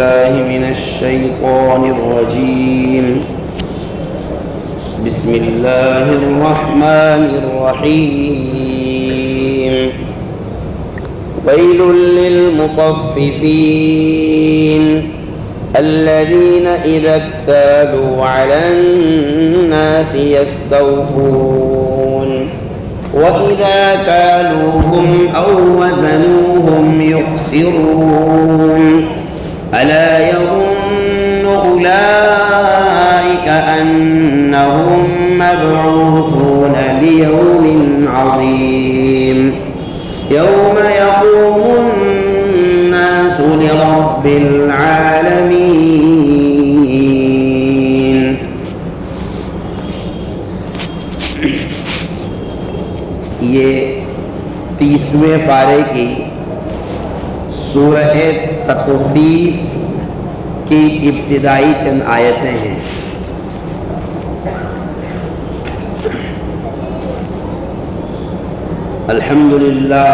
الله من الشيطان الرجيم. بسم الله الرحمن الرحيم. ويل للمطففين الذين إذا اكتالوا على الناس يستوفون وإذا كالوهم أو وزنوهم يخسرون ألا يظن أولئك أنهم مبعوثون ليوم عظيم يوم يقوم الناس لرب العالمين. یہ 30ویں پارے کی سورہ تطفیف کی ابتدائی چند آیتیں ہیں. الحمدللہ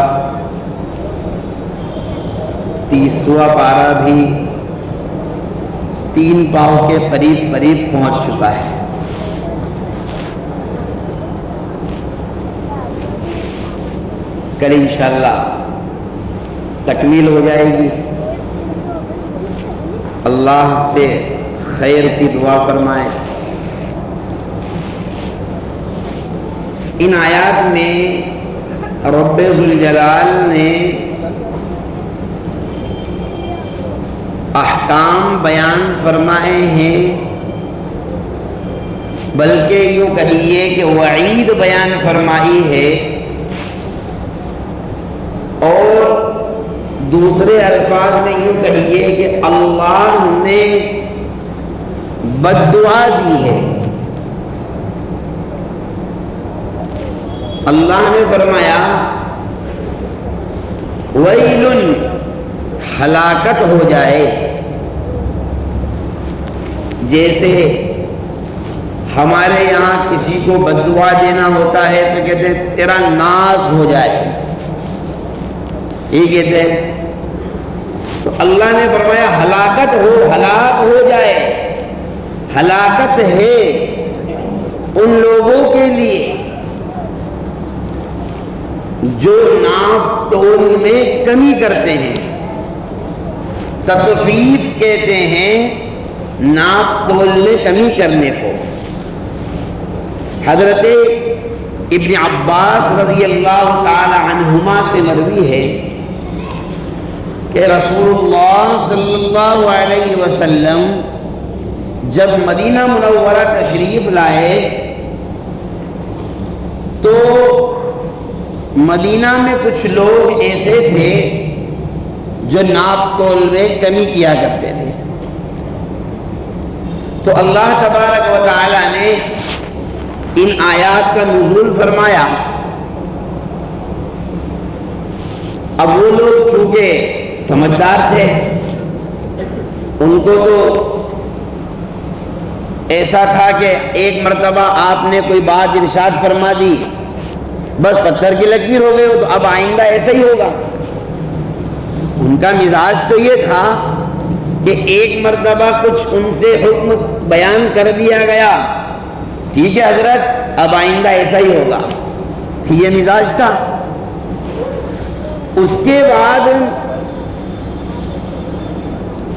30واں پارہ بھی 3 پاؤں کے قریب پہنچ چکا ہے. کل انشاءاللہ تکمیل ہو جائے گی. اللہ سے خیر کی دعا فرمائے. ان آیات میں رب ذوالجلال نے احکام بیان فرمائے ہیں، بلکہ یوں کہیے کہ وعید بیان فرمائی ہے، اور دوسرے الفاظ میں یوں کہیے کہ اللہ نے بددعا دی ہے. اللہ نے فرمایا ویل، ہلاکت ہو جائے. جیسے ہمارے یہاں کسی کو بددعا دینا ہوتا ہے تو کہتے ہیں تیرا ناس ہو جائے، یہ کہتے ہیں. تو اللہ نے فرمایا ہلاکت ہلاک ہو جائے. ہلاکت ہے ان لوگوں کے لیے جو ناپ تول میں کمی کرتے ہیں. تطفیف کہتے ہیں ناپ تول میں کمی کرنے کو. حضرت ابن عباس رضی اللہ تعالی عنہما سے مروی ہے کہ رسول اللہ صلی اللہ علیہ وسلم جب مدینہ منورہ تشریف لائے تو مدینہ میں کچھ لوگ ایسے تھے جو ناپ تول میں کمی کیا کرتے تھے. تو اللہ تبارک و تعالی نے ان آیات کا نزول فرمایا. اب وہ لوگ چونکہ سمجھدار تھے، ان کو تو ایسا تھا کہ ایک مرتبہ آپ نے کوئی بات ارشاد فرما دی، بس پتھر کی لکیر ہو گئے، تو اب آئندہ ایسا ہی ہوگا. ان کا مزاج تو یہ تھا کہ ایک مرتبہ کچھ ان سے حکم بیان کر دیا گیا، ٹھیک ہے حضرت اب آئندہ ایسا ہی ہوگا، یہ مزاج تھا. اس کے بعد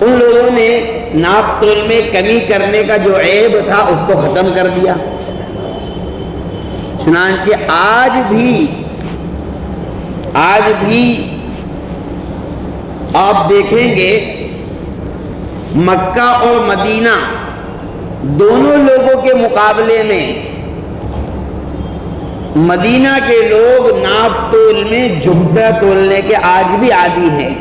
ان لوگوں نے ناپ تول میں کمی کرنے کا جو عیب تھا اس کو ختم کر دیا. چنانچہ آج بھی آپ دیکھیں گے مکہ اور مدینہ دونوں لوگوں کے مقابلے میں مدینہ کے لوگ ناپ تول میں جھمٹا تولنے کے آج بھی عادی ہیں.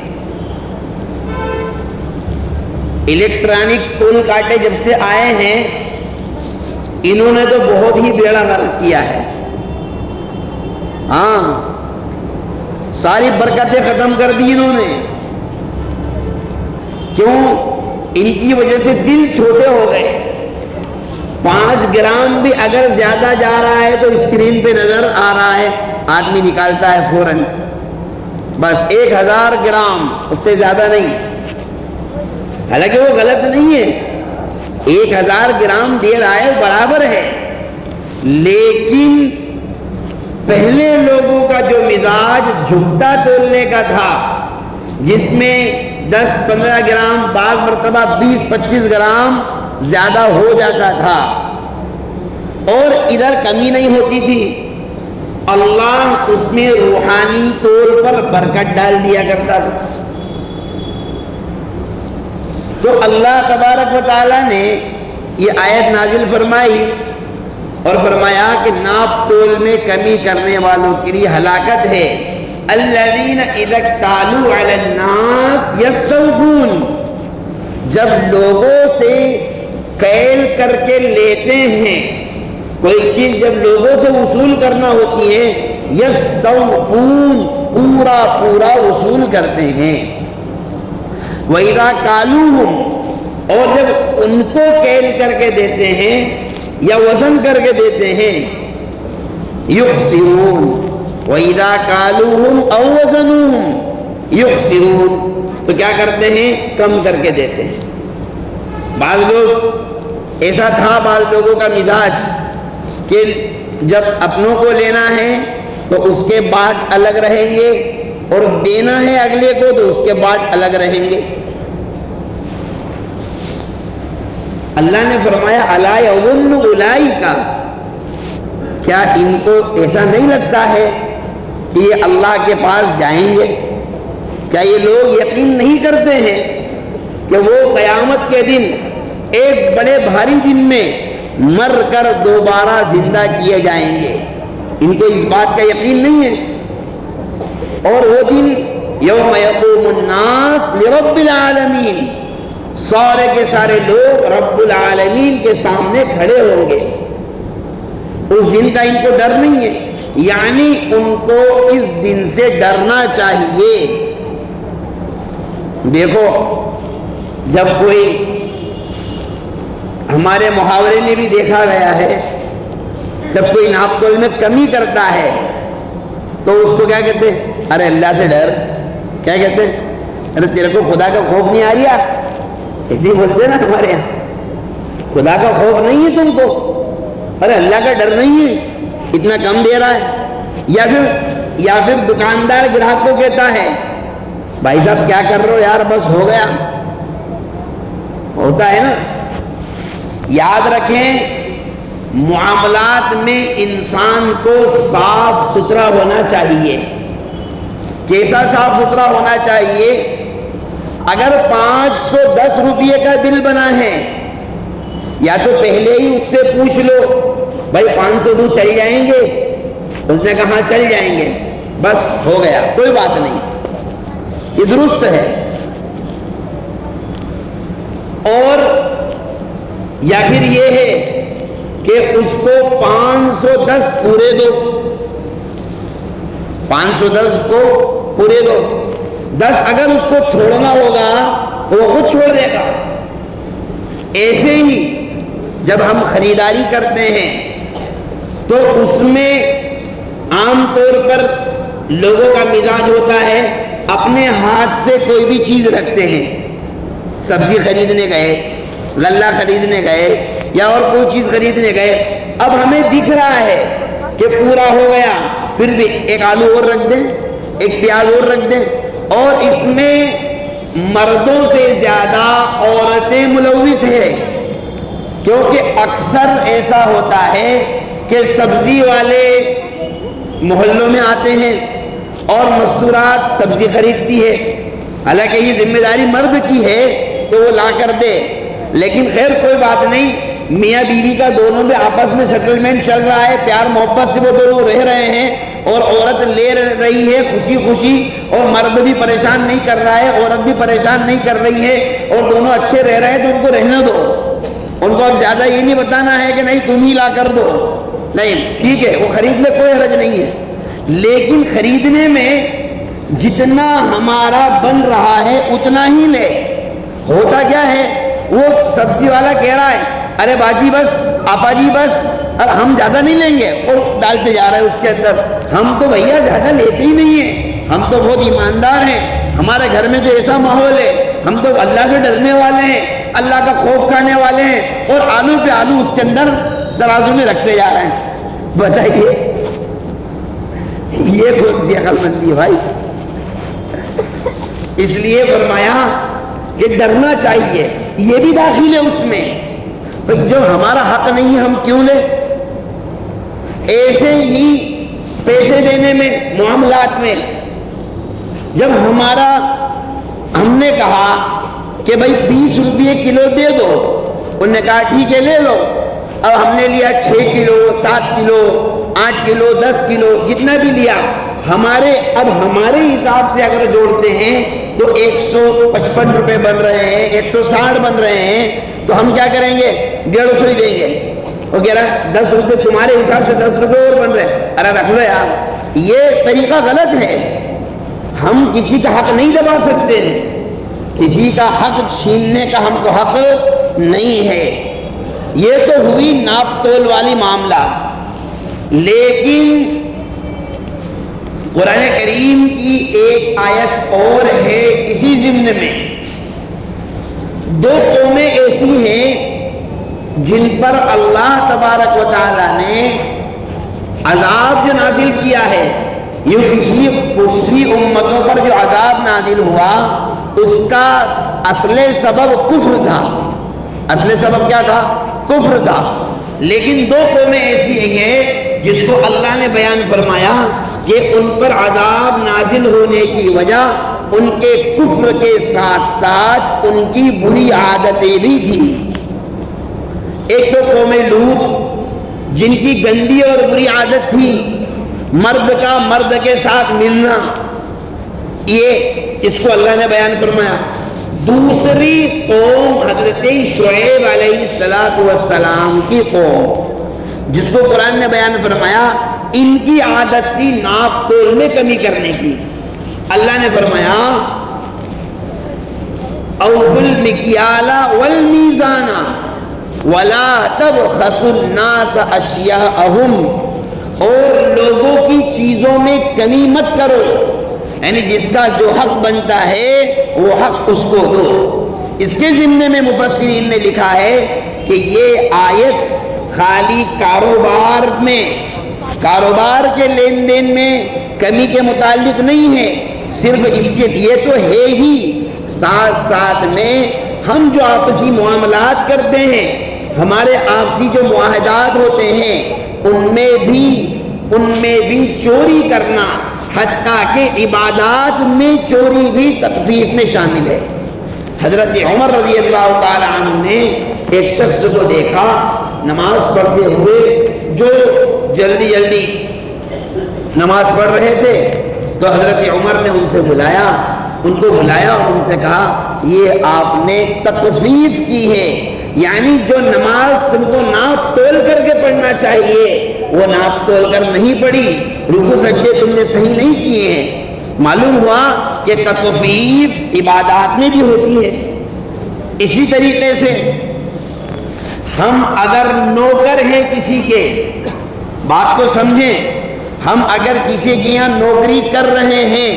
الیکٹرانک تول کاٹے جب سے آئے ہیں انہوں نے تو بہت ہی بیڑا غرق کیا ہے. ہاں ساری برکتیں ختم کر دی انہوں نے. کیوں؟ ان کی وجہ سے دل چھوٹے ہو گئے. 5 گرام بھی اگر زیادہ جا رہا ہے تو اسکرین پہ نظر آ رہا ہے، آدمی نکالتا ہے فوراً. بس 1000 گرام، اس سے زیادہ نہیں. حالانکہ وہ غلط نہیں ہے، 1000 گرام دے رہا ہے برابر ہے، لیکن پہلے لوگوں کا جو مزاج جھکتا تولنے کا تھا، جس میں 10-15 گرام، بعض مرتبہ 20-25 گرام زیادہ ہو جاتا تھا اور ادھر کمی نہیں ہوتی تھی، اللہ اس میں روحانی طور پر برکت ڈال دیا کرتا تھا۔ تو اللہ تبارک و تعالیٰ نے یہ آیت نازل فرمائی اور فرمایا کہ ناپ تول میں کمی کرنے والوں کے لیے ہلاکت ہے۔ الذین اذا اکتالوا علی الناس یستوفون، جب لوگوں سے کیل کر کے لیتے ہیں، کوئی چیز جب لوگوں سے وصول کرنا ہوتی ہے، یستوفون، پورا پورا وصول کرتے ہیں۔ وَإِذَا كَالُوهُمْ، اور جب ان کو کیل کر کے دیتے ہیں یا وزن کر کے دیتے ہیں، يُخْسِرُونَ، وَإِذَا كَالُوهُمْ أَوْ وَزَنُوهُمْ يُخْسِرُونَ، تو کیا کرتے ہیں؟ کم کر کے دیتے ہیں۔ بعض لوگ ایسا تھا، بعض لوگوں کا مزاج کہ جب اپنوں کو لینا ہے تو اس کے بعد الگ رہیں گے اور دینا ہے اگلے کو تو اس کے بعد الگ رہیں گے۔ اللہ نے فرمایا الا یظن اولئک، کیا ان کو ایسا نہیں لگتا ہے کہ یہ اللہ کے پاس جائیں گے؟ کیا یہ لوگ یقین نہیں کرتے ہیں کہ وہ قیامت کے دن ایک بڑے بھاری دن میں مر کر دوبارہ زندہ کیے جائیں گے؟ ان کو اس بات کا یقین نہیں ہے۔ اور وہ دن یوم یقوم الناس لرب العالمین، سارے کے سارے لوگ رب العالمین کے سامنے کھڑے ہوں گے۔ اس دن کا ان کو ڈر نہیں ہے، یعنی ان کو اس دن سے ڈرنا چاہیے۔ دیکھو، جب کوئی، ہمارے محاورے میں بھی دیکھا گیا ہے، جب کوئی ناپ تول میں کمی کرتا ہے تو اس کو کیا کہتے ہیں؟ ارے اللہ سے ڈر۔ کیا کہتے ہیں؟ ارے تیرے کو خدا کا خوف نہیں آ رہا؟ ایسے ہی بولتے ہیں نا ہمارے یہاں، خدا کا خوف نہیں ہے تم کو؟ ارے اللہ کا ڈر نہیں ہے، اتنا کم دے رہا ہے۔ یا پھر دکاندار گراہک کو کہتا ہے بھائی صاحب کیا کر رہے ہو یار، بس ہو گیا۔ ہوتا ہے نا۔ یاد رکھیں، معاملات میں انسان کو صاف ستھرا ہونا چاہیے۔ کیسا صاف ستھرا ہونا چاہیے؟ اگر 510 روپے کا بل بنا ہے، یا تو پہلے ہی اس سے پوچھ لو بھائی 500 دوں چل جائیں گے؟ اس نے کہا چل جائیں گے، بس ہو گیا، کوئی بات نہیں، یہ درست ہے۔ اور یا پھر یہ ہے کہ اس کو 510 پورے دو، 510 کو پورے دو، 10 اگر اس کو چھوڑنا ہوگا تو وہ خود چھوڑ دے گا۔ ایسے ہی جب ہم خریداری کرتے ہیں تو اس میں عام طور پر لوگوں کا مزاج ہوتا ہے اپنے ہاتھ سے کوئی بھی چیز رکھتے ہیں۔ سبزی خریدنے گئے، غلہ خریدنے گئے یا اور کوئی چیز خریدنے گئے، اب ہمیں دکھ رہا ہے کہ پورا ہو گیا، پھر بھی ایک آلو اور رکھ دیں، ایک پیاز اور رکھ دیں، اور اس میں مردوں سے زیادہ عورتیں ملوث ہیں، کیونکہ اکثر ایسا ہوتا ہے کہ سبزی والے محلوں میں آتے ہیں اور مستورات سبزی خریدتی ہے، حالانکہ یہ ذمہ داری مرد کی ہے کہ وہ لا کر دے، لیکن خیر کوئی بات نہیں، میاں بیوی کا دونوں میں آپس میں سیٹلمنٹ چل رہا ہے، پیار محبت سے وہ دونوں رہ رہے ہیں، اور عورت لے رہی ہے خوشی خوشی، اور مرد بھی پریشان نہیں کر رہا ہے، عورت بھی پریشان نہیں کر رہی ہے، اور دونوں اچھے رہ رہے ہیں، تو ان کو رہنے دو۔ ان کو اب زیادہ یہ نہیں بتانا ہے کہ نہیں تم ہی لا کر دو، نہیں ٹھیک ہے وہ خرید لے، کوئی حرج نہیں ہے، لیکن خریدنے میں جتنا ہمارا بن رہا ہے اتنا ہی لے۔ ہوتا کیا ہے، وہ سبزی والا کہہ رہا ہے ارے باجی بس، آپا جی بس، اور ہم زیادہ نہیں لیں گے، اور ڈالتے جا رہے ہیں اس کے اندر۔ ہم تو بھیا زیادہ لیتے ہی نہیں ہیں، ہم تو بہت ایماندار ہیں، ہمارے گھر میں تو ایسا ماحول ہے، ہم تو اللہ سے ڈرنے والے ہیں، اللہ کا خوف کھانے والے ہیں، اور آلو پہ آلو اس کے اندر ترازو میں رکھتے جا رہے ہیں۔ بتائیے یہ کون سی عقل مندی ہے بھائی؟ اس لیے فرمایا کہ ڈرنا چاہیے، یہ بھی داخل ہے اس میں، بھئی جو ہمارا حق نہیں ہے ہم کیوں لیں؟ ایسے ہی پیسے دینے میں، معاملات میں، جب ہم نے کہا کہ بھائی 20 روپے کلو دے دو، انہوں نے کہا ٹھیک ہے لے لو، اب ہم نے لیا 6 کلو 7 کلو 8 کلو 10 کلو جتنا بھی لیا، اب ہمارے حساب سے اگر جوڑتے ہیں تو 155 روپے بن رہے ہیں، 160 بن رہے ہیں، تو ہم کیا کریں گے؟ 150 ہی دیں گے۔ وہ کہہ رہا 10 روپے تمہارے حساب سے 10 روپے اور بن رہے ہیں، ارے رکھ لو یار، یہ طریقہ غلط ہے۔ ہم کسی کا حق نہیں دبا سکتے ہیں، کسی کا حق چھیننے کا ہم کو حق نہیں ہے۔ یہ تو ہوئی ناپ تول والی معاملہ، لیکن قرآن کریم کی ایک آیت اور ہے اسی ضمن میں۔ 2 قومیں ایسی ہیں جن پر اللہ تبارک و تعالی نے عذاب جو نازل کیا ہے، یہ پچھلی امتوں پر جو عذاب نازل ہوا اس کا اصل سبب کفر تھا۔ اصل سبب کیا تھا؟ کفر تھا۔ لیکن 2 قومیں ایسی ہیں جس کو اللہ نے بیان فرمایا کہ ان پر عذاب نازل ہونے کی وجہ ان کے کفر کے ساتھ ساتھ ان کی بری عادتیں بھی تھیں۔ ایک تو قوم لوط جن کی گندی اور بری عادت تھی مرد کا مرد کے ساتھ ملنا، یہ اس کو اللہ نے بیان فرمایا۔ دوسری قوم حضرت شعیب علیہ السلام کی قوم، جس کو قرآن نے بیان فرمایا ان کی عادت تھی ناپ تول میں کمی کرنے کی۔ اللہ نے فرمایا اوفوا المکیال والمیزان ولا تبخسوا الناس اشیاءهم، اور لوگوں کی چیزوں میں کمی مت کرو، یعنی جس کا جو حق بنتا ہے وہ حق اس کو دو۔ اس کے ضمن میں مفسرین نے لکھا ہے کہ یہ آیت خالی کاروبار کے لین دین میں کمی کے متعلق نہیں ہے، صرف اس کے لیے تو ہے ہی، ساتھ ساتھ میں ہم جو آپسی معاملات کرتے ہیں، ہمارے آپسی جو معاہدات ہوتے ہیں، ان میں بھی چوری کرنا، حتیٰ کہ عبادات میں چوری بھی تخفیف میں شامل ہے۔ حضرت عمر رضی اللہ تعالی عنہ نے ایک شخص کو دیکھا نماز پڑھتے ہوئے، جو جلدی جلدی نماز پڑھ رہے تھے، تو حضرت عمر نے ان کو بلایا اور ان سے کہا یہ آپ نے تخفیف کی ہے، یعنی جو نماز تم کو ناپ تول کر کے پڑھنا چاہیے وہ ناپ تول کر نہیں پڑھی، رکوع سجدے تم نے صحیح نہیں کیے ہیں۔ معلوم ہوا کہ تخفیف عبادات میں بھی ہوتی ہے۔ اسی طریقے سے ہم اگر نوکر ہیں کسی کے، بات کو سمجھیں، ہم اگر کسی کے یہاں نوکری کر رہے ہیں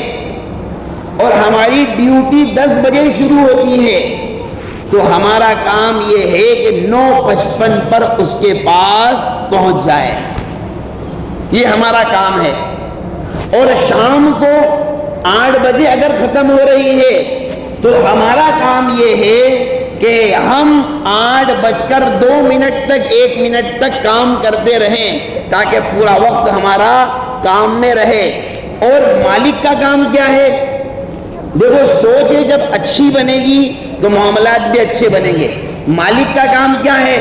اور ہماری ڈیوٹی 10 بجے شروع ہوتی ہے، تو ہمارا کام یہ ہے کہ 9:55 پر اس کے پاس پہنچ جائے، یہ ہمارا کام ہے۔ اور شام کو 8 بجے اگر ختم ہو رہی ہے تو ہمارا کام یہ ہے کہ ہم 8:02 تک 1 منٹ تک کام کرتے رہیں، تاکہ پورا وقت ہمارا کام میں رہے۔ اور مالک کا کام کیا ہے؟ دیکھو سوچ ہے، جب اچھی بنے گی تو معاملات بھی اچھے بنیں گے۔ مالک کا کام کیا ہے؟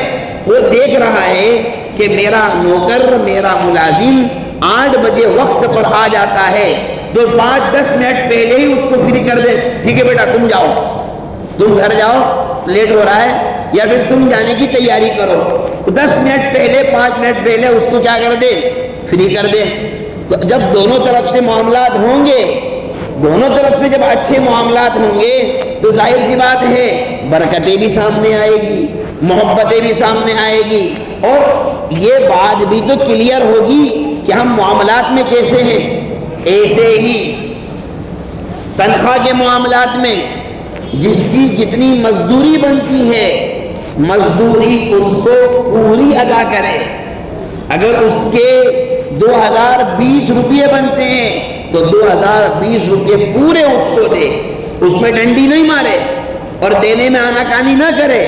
وہ دیکھ رہا ہے کہ میرا نوکر، میرا ملازم 8 بجے وقت پر آ جاتا ہے، تو 5-10 منٹ پہلے ہی اس کو فری کر دے، ٹھیک ہے بیٹا تم جاؤ، تم گھر جاؤ، لیٹ ہو رہا ہے، یا پھر تم جانے کی تیاری کرو۔ 10 منٹ پہلے 5 منٹ پہلے اس کو کیا کر دے؟ فری کر دے۔ تو جب دونوں طرف سے معاملات ہوں گے، دونوں طرف سے جب اچھے معاملات ہوں گے تو ظاہر سی بات ہے برکتیں بھی سامنے آئے گی، محبتیں بھی سامنے آئے گی، اور یہ بات بھی تو کلیئر ہوگی کہ ہم معاملات میں کیسے ہیں۔ ایسے ہی تنخواہ کے معاملات میں جس کی جتنی مزدوری بنتی ہے مزدوری اس کو پوری ادا کرے. اگر اس کے 2020 روپے بنتے ہیں تو 2020 روپے پورے اس کو دے, اس میں ڈنڈی نہیں مارے اور دینے میں آناکانی نہ کرے,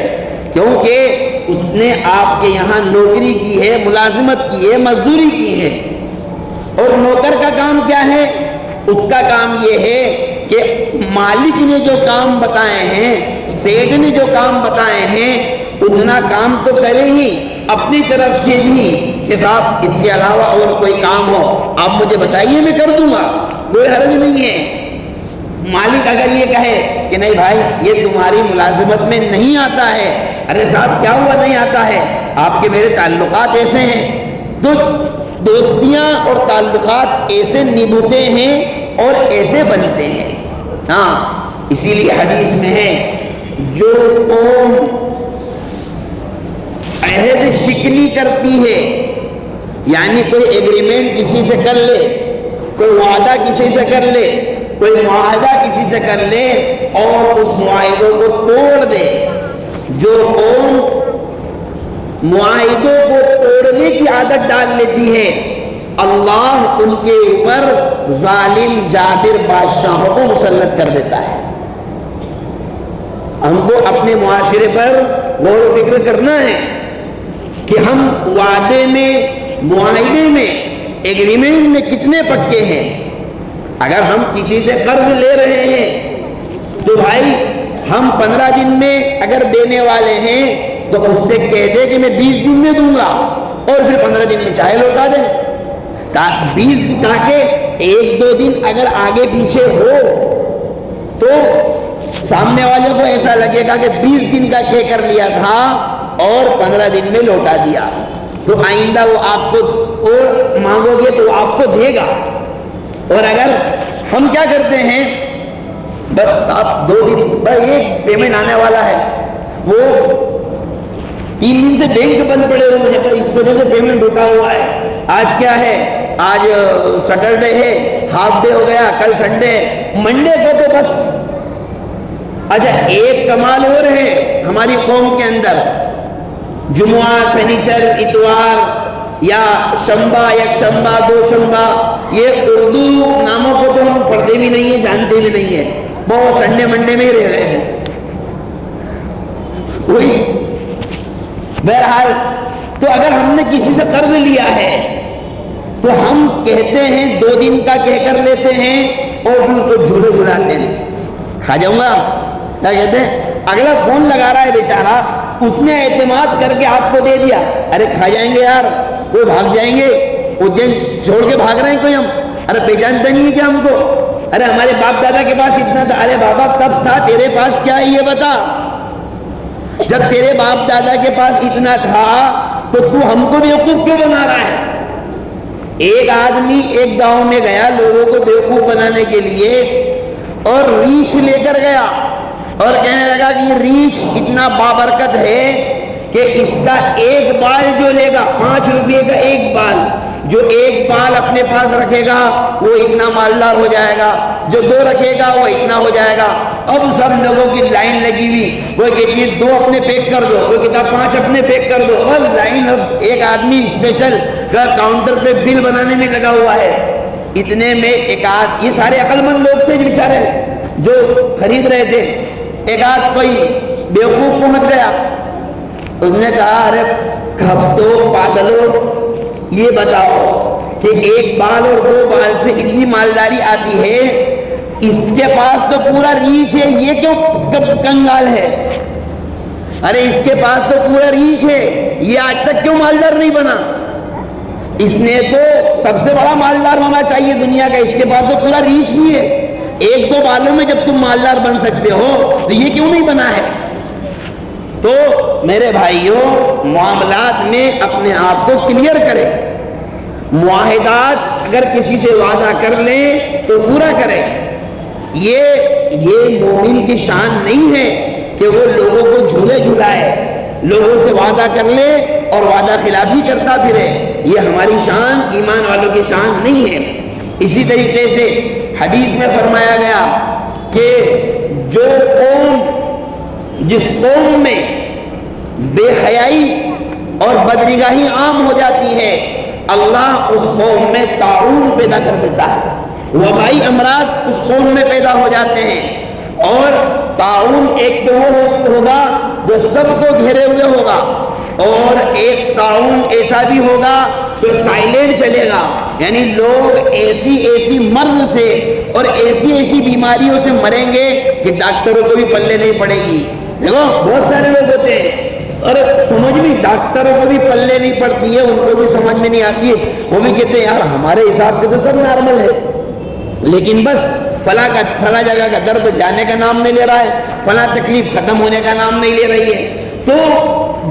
کیونکہ اس نے آپ کے یہاں نوکری کی ہے, ملازمت کی ہے, مزدوری کی ہے. اور نوکر کا کام کیا ہے؟ اس کا کام یہ ہے کہ مالک نے جو کام بتائے ہیں, سیٹ نے جو کام بتائے ہیں, اتنا کام تو کرے ہی, اپنی طرف سے بھی کہ صاحب اس کے علاوہ اور کوئی کام ہو آپ مجھے بتائیے, میں کر دوں گا, کوئی حرج نہیں ہے. مالک اگر یہ کہے کہ نہیں بھائی یہ تمہاری ملازمت میں نہیں آتا ہے, ارے صاحب کیا ہوا نہیں آتا ہے, آپ کے میرے تعلقات ایسے ہیں, تو دوستیاں اور تعلقات ایسے نبھتے ہیں اور ایسے بنتے ہیں. ہاں اسی لیے حدیث میں ہے جو قوم عہد شکنی کرتی ہے, یعنی کوئی ایگریمنٹ کسی سے کر لے, کوئی وعدہ کسی سے کر لے, کوئی معاہدہ کسی سے کر لے اور اس معاہدوں کو توڑ دے, جو قوم معاہدوں کو توڑنے کی عادت ڈال لیتی ہے اللہ ان کے اوپر ظالم جابر بادشاہوں کو مسلط کر دیتا ہے. ہم کو اپنے معاشرے پر غور و فکر کرنا ہے کہ ہم وعدے میں, معاہدے میں, ایگریمنٹ میں کتنے پکے ہیں. اگر ہم کسی سے قرض لے رہے ہیں تو بھائی ہم 15 دن میں اگر دینے والے ہیں تو اس سے کہہ دے کہ میں 20 دن میں دوں گا اور پھر 15 دن میں چاہے لوٹا دے, 20 دن, تاکہ 1-2 دن اگر آگے پیچھے ہو تو سامنے والے کو ایسا لگے گا کہ 20 دن کا کہہ کر لیا تھا اور 15 دن میں لوٹا دیا, تو آئندہ وہ آپ کو اور مانگو گے تو وہ آپ کو دے گا. اور اگر ہم کیا کرتے ہیں, بس آپ 2 دن, بس ایک پیمنٹ آنے والا ہے, وہ 3 دن سے بینک بند پڑے ہوئے ہیں, اس وجہ سے پیمنٹ رکا ہوا ہے. آج کیا ہے, آج سیٹرڈے ہے, ہاف ڈے ہو گیا, کل سنڈے, منڈے کو تو بس. اچھا ایک کمال اور ہے ہماری قوم کے اندر, جمعہ, سنیچر, اتوار یا شنبہ, یک شنبہ, 2 شنبہ, یہ اردو ناموں کو تو ہم پڑھتے بھی نہیں ہیں, جانتے بھی نہیں ہیں, بہت سنڈے منڈے میں ہی رہ گئے ہیں. وہی بہرحال, تو اگر ہم نے کسی سے قرض لیا ہے تو ہم کہتے ہیں 2 دن کا کہہ کر لیتے ہیں اور پھر اس کو جھولے جھلاتے ہیں. کھا جاؤں گا, کیا کہتے ہیں, اگلا فون لگا رہا ہے بیچارہ, اس نے اعتماد کر کے آپ کو دے دیا, ارے کھا جائیں گے یار, کوئی بھاگ جائیں گے, اجین چھوڑ کے بھاگ رہے ہیں کوئی ہم, ارے پہچانتا نہیں ہے کیا ہم کو, ارے ہمارے باپ دادا کے پاس اتنا تھا, ارے بابا سب تھا, تیرے پاس کیا ہے یہ بتا. جب تیرے باپ دادا کے پاس اتنا تھا تو ہم کو بیوقوف کیوں بنا رہا ہے. ایک آدمی ایک گاؤں میں گیا لوگوں کو بیوقوف بنانے کے لیے اور ریچھ لے کر گیا اور کہنے لگا کہ یہ ریچھ اتنا بابرکت ہے کہ اس کا ایک بال جو لے گا 5 روپے کا ایک بال, جو ایک بال اپنے پاس رکھے گا وہ اتنا مالدار ہو جائے گا, جو 2 رکھے گا وہ اتنا ہو جائے گا. اب سب لوگوں کی لائن لگی ہوئی, کوئی کہتی ہے 2 اپنے پیک کر دو, کوئی کہتا 5 اپنے پیک کر دو, اب لائن, اب ایک آدمی اسپیشل کاؤنٹر پہ بل بنانے میں لگا ہوا ہے. اتنے میں ایک آدھ, یہ سارے عقل مند لوگ تھے بیچارے جو خرید رہے تھے, ایک آدھ کوئی بیوقوف پہنچ گیا, اس نے کہا ارے کب تو پاگلو, یہ بتاؤ کہ ایک بال اور 2 بال سے اتنی مالداری آتی ہے, اس کے پاس تو پورا ریچھ ہے, یہ کیوں کنگال ہے. ارے اس کے پاس تو پورا ریچھ ہے, یہ آج تک کیوں مالدار نہیں بنا. اس نے تو سب سے بڑا مالدار ہونا چاہیے دنیا کا, اس کے پاس تو پورا ریچ ہی ہے. 1-2 بالوں میں جب تم مالدار بن سکتے ہو تو یہ کیوں نہیں بنا ہے. تو میرے بھائیوں, معاملات میں اپنے آپ کو کلیئر کریں. معاہدات اگر کسی سے وعدہ کر لیں تو پورا کریں. یہ مومن کی شان نہیں ہے کہ وہ لوگوں کو جھولے جھلائے, لوگوں سے وعدہ کر لے اور وعدہ خلافی کرتا پھرے. یہ ہماری شان, ایمان والوں کی شان نہیں ہے. اسی طریقے سے حدیث میں فرمایا گیا کہ جو قوم جس قوم میں بے حیائی اور بدنگاہی عام ہو جاتی ہے، اللہ اس قوم میں طاعون پیدا کر دیتا ہے، وبائی امراض اس قوم میں پیدا ہو جاتے ہیں۔ اور طاعون ایک تو وہ ہوگا جو سب کو گھیرے ہوئے ہوگا، اور ایک طاعون ایسا بھی ہوگا جو سائلنٹ چلے گا، یعنی لوگ ایسی مرض سے اور ایسی بیماریوں سے مریں گے کہ ڈاکٹروں کو بھی پلے نہیں پڑے گی۔ دیکھو بہت سارے لوگ ہوتے ہیں اور سمجھ بھی ڈاکٹروں کو بھی پلے نہیں پڑتی ہے، ان کو بھی سمجھ میں نہیں آتی ہے، وہ بھی کہتے ہیں یار ہمارے حساب سے تو سب نارمل ہے، لیکن بس فلاں جگہ کا درد جانے کا نام نہیں لے رہا ہے، فلاں تکلیف ختم ہونے کا نام نہیں لے رہی ہے۔ تو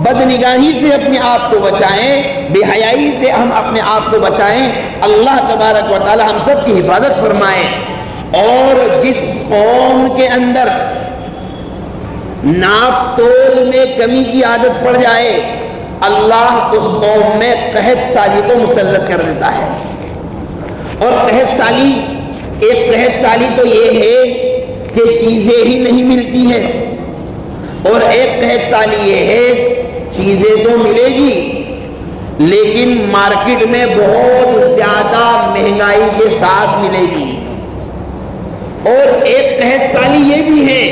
بدنگاہی سے اپنے آپ کو بچائیں، بے حیائی سے ہم اپنے آپ کو بچائیں، اللہ تبارک و تعالی ہم سب کی حفاظت فرمائے۔ اور جس قوم کے اندر ناپ تول میں کمی کی عادت پڑ جائے، اللہ اس قوم میں قحط سالی کو مسلط کر دیتا ہے۔ اور قحط سالی تو یہ ہے کہ چیزیں ہی نہیں ملتی ہیں، اور ایک قحط سالی یہ ہے چیزیں تو ملے گی لیکن مارکیٹ میں بہت زیادہ مہنگائی کے ساتھ ملے گی۔ اور ایک قحط سالی یہ بھی ہے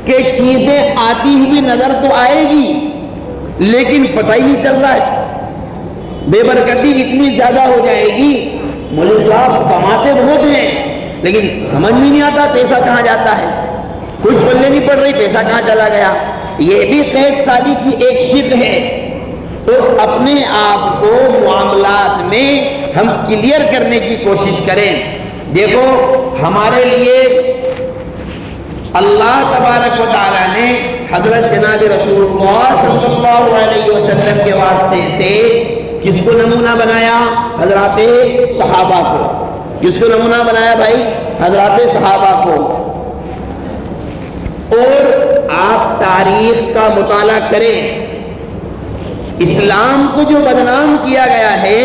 کہ چیزیں آتی ہوئی نظر تو آئے گی لیکن پتہ ہی نہیں چل رہا ہے، بے برکتی اتنی زیادہ ہو جائے گی، مولوی صاحب کماتے بہت ہیں لیکن سمجھ میں نہیں آتا پیسہ کہاں جاتا ہے، کچھ پلے نہیں پڑ رہی، پیسہ کہاں چلا گیا۔ یہ بھی قحط سالی کی ایک شکل ہے۔ تو اپنے آپ کو معاملات میں ہم کلیئر کرنے کی کوشش کریں۔ دیکھو ہمارے لیے اللہ تبارک و تعالیٰ نے حضرت جناب رسول اللہ صلی اللہ علیہ وسلم کے واسطے سے کس کو نمونہ بنایا؟ حضرات صحابہ کو۔ کس کو نمونہ بنایا بھائی؟ حضرات صحابہ کو۔ اور آپ تاریخ کا مطالعہ کریں، اسلام کو جو بدنام کیا گیا ہے،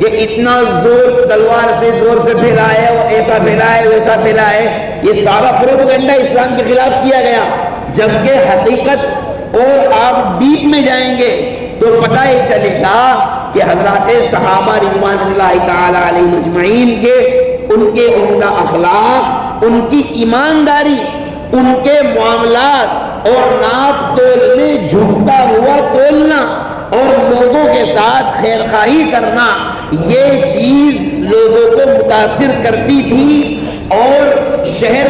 یہ اتنا زور تلوار سے زور سے پھیلا ہے، اور ایسا پھیلا ہے ویسا پھیلا ہے، یہ سارا پروپیگنڈا اسلام کے خلاف کیا گیا، جبکہ حقیقت اور آپ ڈیپ میں جائیں گے تو پتہ یہ چلے گا کہ حضرات صحابہ رضوان اللہ تعالی علیہ اجمعین کے ان کے عمدہ اخلاق، ان کی ایمانداری، ان کے معاملات اور ناپ تول میں جھکتا ہوا تولنا اور لوگوں کے ساتھ خیر خواہی کرنا، یہ چیز لوگوں کو متاثر کرتی تھی۔ اور شہر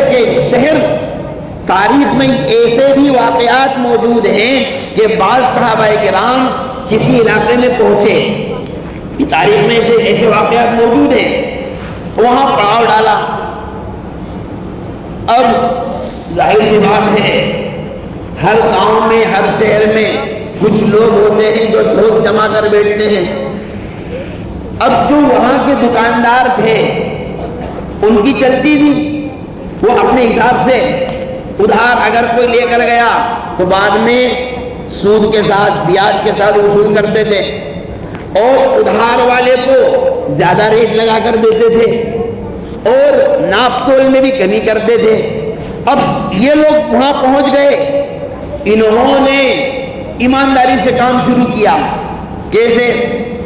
تاریخ میں ایسے بھی واقعات موجود ہیں کہ بعض صحابہ کرام کسی علاقے میں پہنچے، تاریخ میں ایسے واقعات موجود ہیں، وہاں پڑاؤ ڈالا۔ اب ظاہر سی بات ہے ہر گاؤں میں، ہر شہر میں کچھ لوگ ہوتے ہیں جو دوست جمع کر بیٹھتے ہیں۔ اب جو وہاں کے دکاندار تھے ان کی چلتی تھی، وہ اپنے حساب سے ادھار اگر کوئی لے کر گیا تو بعد میں سود کے ساتھ، بیاج کے ساتھ وصول کرتے تھے، اور ادھار والے کو زیادہ ریٹ لگا کر دیتے تھے، اور ناپ تول میں بھی کمی کرتے تھے۔ اب یہ لوگ وہاں پہنچ گئے، انہوں نے ایمانداری سے کام شروع کیا۔ کیسے؟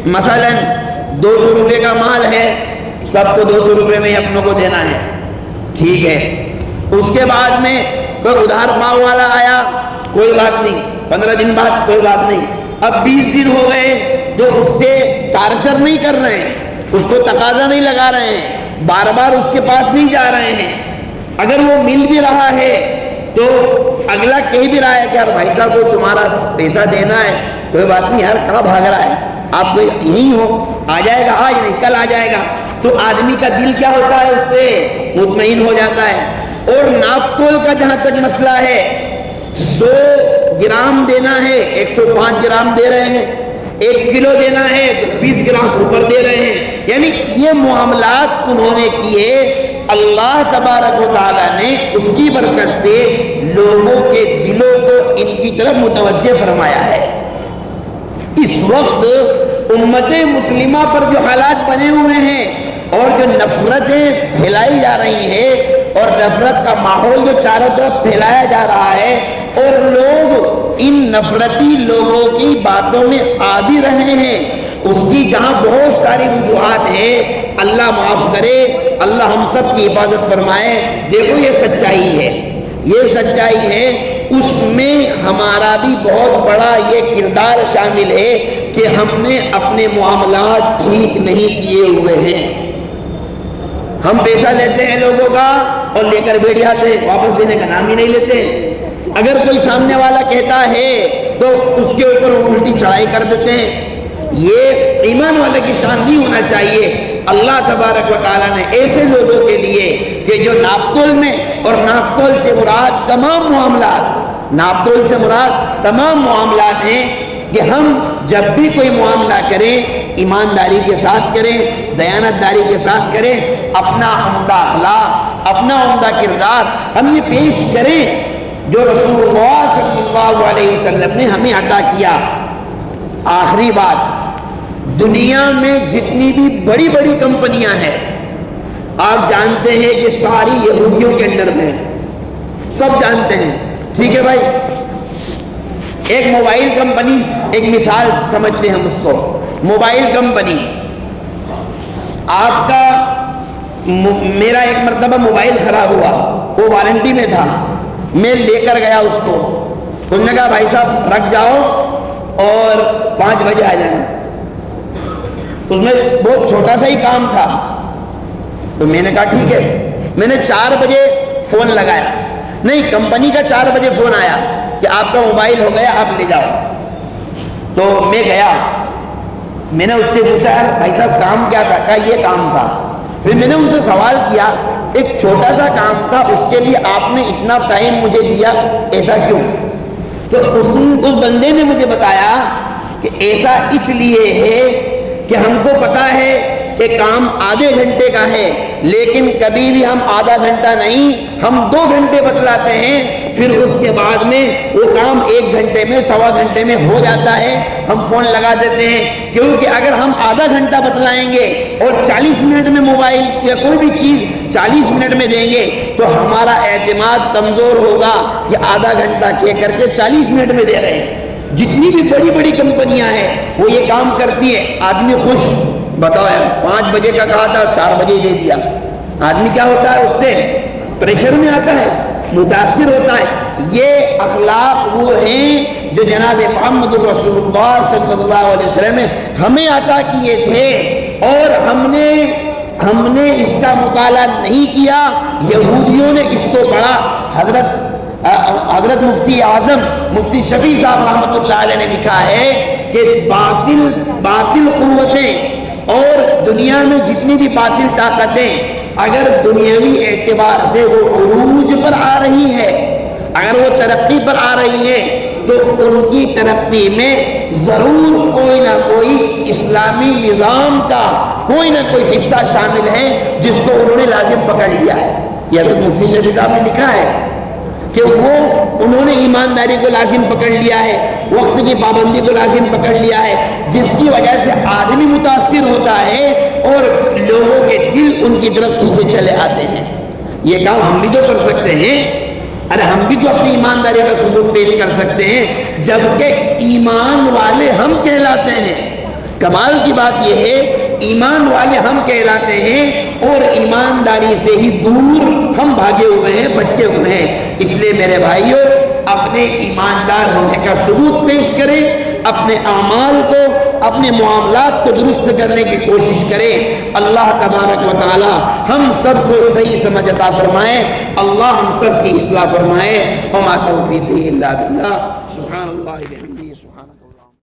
مثلا 200 روپے کا مال ہے، سب کو 200 روپے میں اپنوں کو دینا ہے، ٹھیک ہے۔ اس کے بعد میں کوئی ادھار پاؤ والا آیا، کوئی بات نہیں، 15 دن بعد کوئی بات نہیں، اب 20 دن ہو گئے تو اس سے تارشر نہیں کر رہے ہیں، اس کو تقاضا نہیں لگا رہے ہیں، بار بار اس کے پاس نہیں جا رہے ہیں۔ اگر وہ مل بھی رہا ہے تو اگلا کہہ بھی رہا ہے کہ یار بھائی صاحب کو تمہارا پیسہ دینا ہے، کوئی بات نہیں یار، کہاں بھاگ رہا ہے، آپ کو یہی ہو، آ جائے گا، آج نہیں کل آ جائے گا۔ تو آدمی کا دل کیا ہوتا ہے، اس سے مطمئن ہو جاتا ہے۔ اور ناپ تول کا جہاں تک مسئلہ ہے، 100 گرام دینا ہے 105 گرام دے رہے ہیں، 1 کلو دینا ہے تو 20 گرام اوپر دے رہے ہیں، یعنی یہ معاملات انہوں نے کیے۔ اللہ تبارک و تعالیٰ نے اس کی برکت سے لوگوں کے دلوں کو ان کی طرف متوجہ فرمایا ہے۔ اس وقت امت مسلمہ پر جو حالات بنے ہوئے ہیں اور جو نفرتیں پھیلائی جا رہی ہیں، اور نفرت کا ماحول جو چاروں طرف پھیلایا جا رہا ہے اور لوگ ان نفرتی لوگوں کی باتوں میں عادی رہے ہیں، اس کی جہاں بہت ساری وجوہات ہیں، اللہ معاف کرے، اللہ ہم سب کی حفاظت فرمائے۔ دیکھو یہ سچائی ہے، یہ سچائی ہے، اس میں ہمارا بھی بہت بڑا یہ کردار شامل ہے کہ ہم نے اپنے معاملات ٹھیک نہیں کیے ہوئے ہیں۔ ہم پیسہ لیتے ہیں لوگوں کا اور لے کر بیٹھ جاتے ہیں، واپس دینے کا نام ہی نہیں لیتے۔ اگر کوئی سامنے والا کہتا ہے تو اس کے اوپر الٹی چڑھائی کر دیتے ہیں۔ یہ ایمان والے کی شان نہیں ہونا چاہیے۔ اللہ تبارک و تعالیٰ نے ایسے لوگوں کے لیے کہ جو ناپتول میں، اور ناپتول سے مراد تمام معاملات، ناپتول سے مراد تمام معاملات ہیں، کہ ہم جب بھی کوئی معاملہ کریں ایمانداری کے ساتھ کریں، دیانتداری کے ساتھ کریں، اپنا عمدہ اخلاق، اپنا عمدہ کردار ہم یہ پیش کریں جو رسول اللہ صلی اللہ علیہ وسلم نے ہمیں عطا کیا۔ آخری بات، دنیا میں جتنی بھی بڑی بڑی کمپنیاں ہیں آپ جانتے ہیں کہ ساری یہودیوں کے انڈر میں، سب جانتے ہیں، ٹھیک ہے بھائی۔ ایک موبائل کمپنی، ایک مثال سمجھتے ہیں ہم اس کو، موبائل کمپنی، آپ کا میرا ایک مرتبہ موبائل خراب ہوا، وہ وارنٹی میں تھا، میں لے کر گیا اس کو، اس نے کہا بھائی صاحب رکھ جاؤ اور 5 بجے آ جائیں۔ اس میں بہت چھوٹا سا ہی کام تھا، تو میں نے کہا ٹھیک ہے۔ میں نے 4 بجے فون لگایا، نہیں کمپنی کا 4 بجے فون آیا کہ آپ کا موبائل ہو گیا، آپ لے جاؤ۔ تو میں گیا، میں نے اس سے پوچھا یار بھائی صاحب کام کیا تھا؟ کہا یہ کام تھا۔ پھر میں نے ان سے سوال کیا، ایک چھوٹا سا کام تھا، اس کے لیے آپ نے اتنا ٹائم مجھے دیا، ایسا کیوں؟ تو اس بندے نے مجھے بتایا کہ ایسا اس لیے ہے کہ ہم کو پتا ہے کہ کام آدھے گھنٹے کا ہے، لیکن کبھی بھی ہم آدھا گھنٹہ نہیں، ہم 2 گھنٹے بتلاتے ہیں، پھر اس کے بعد میں وہ کام 1 گھنٹے میں، 1.25 گھنٹے میں ہو جاتا ہے، ہم فون لگا دیتے ہیں۔ کیونکہ اگر ہم آدھا گھنٹہ بتلائیں گے اور 40 منٹ میں موبائل یا کوئی بھی چیز 40 منٹ میں دیں گے تو ہمارا اعتماد کمزور ہوگا کہ آدھا گھنٹہ کہہ کر کے 40 منٹ میں دے رہے ہیں۔ جتنی بھی بڑی بڑی کمپنیاں ہیں وہ یہ کام کرتی ہے، آدمی خوش، بتاؤ یار 5 بجے کا کہا تھا 4 بجے دے دیا، آدمی کیا ہوتا ہے، اس سے پریشر میں آتا ہے، متاثر ہوتا ہے۔ یہ اخلاق وہ ہیں جو جناب محمد رسول اللہ صلی اللہ علیہ وسلم نے ہمیں عطا کیے تھے، اور ہم نے اس کا مطالعہ نہیں کیا، یہودیوں نے اس کو پڑھا۔ حضرت مفتی اعظم مفتی شفیع صاحب رحمۃ اللہ علیہ نے لکھا ہے کہ باطل قوتیں اور دنیا میں جتنی بھی باطل طاقتیں اگر دنیاوی اعتبار سے وہ عروج پر آ رہی ہے، اگر وہ ترقی پر آ رہی ہے، تو ان کی ترقی میں ضرور کوئی نہ کوئی اسلامی نظام کا کوئی نہ کوئی حصہ شامل ہے جس کو انہوں نے لازم پکڑ لیا ہے۔ یہ حضرت مفتی شفیع صاحب نے لکھا ہے کہ انہوں نے ایمانداری کو لازم پکڑ لیا ہے، وقت کی پابندی کو لازم پکڑ لیا ہے، جس کی وجہ سے آدمی متاثر ہوتا ہے اور لوگوں کے دل ان کی طرف کھینچے چلے آتے ہیں۔ یہ کام ہم بھی تو کر سکتے ہیں، ارے ہم بھی تو اپنی ایمانداری کا ثبوت پیش کر سکتے ہیں، جبکہ ایمان والے ہم کہلاتے ہیں۔ کمال کی بات یہ ہے ایمان والے ہم کہلاتے ہیں اور ایمانداری سے ہی دور ہم بھاگے ہوئے ہیں، بچے ہوئے ہیں۔ اس لیے میرے بھائیوں اپنے ایماندار ہونے کا ثبوت پیش کریں، اپنے اعمال کو، اپنے معاملات کو درست کرنے کی کوشش کریں۔ اللہ تبارک و تعالی ہم سب کو صحیح سمجھ عطا فرمائے، اللہ ہم سب کی اصلاح فرمائے۔ وما توفیقی الا باللہ، سبحان اللہ۔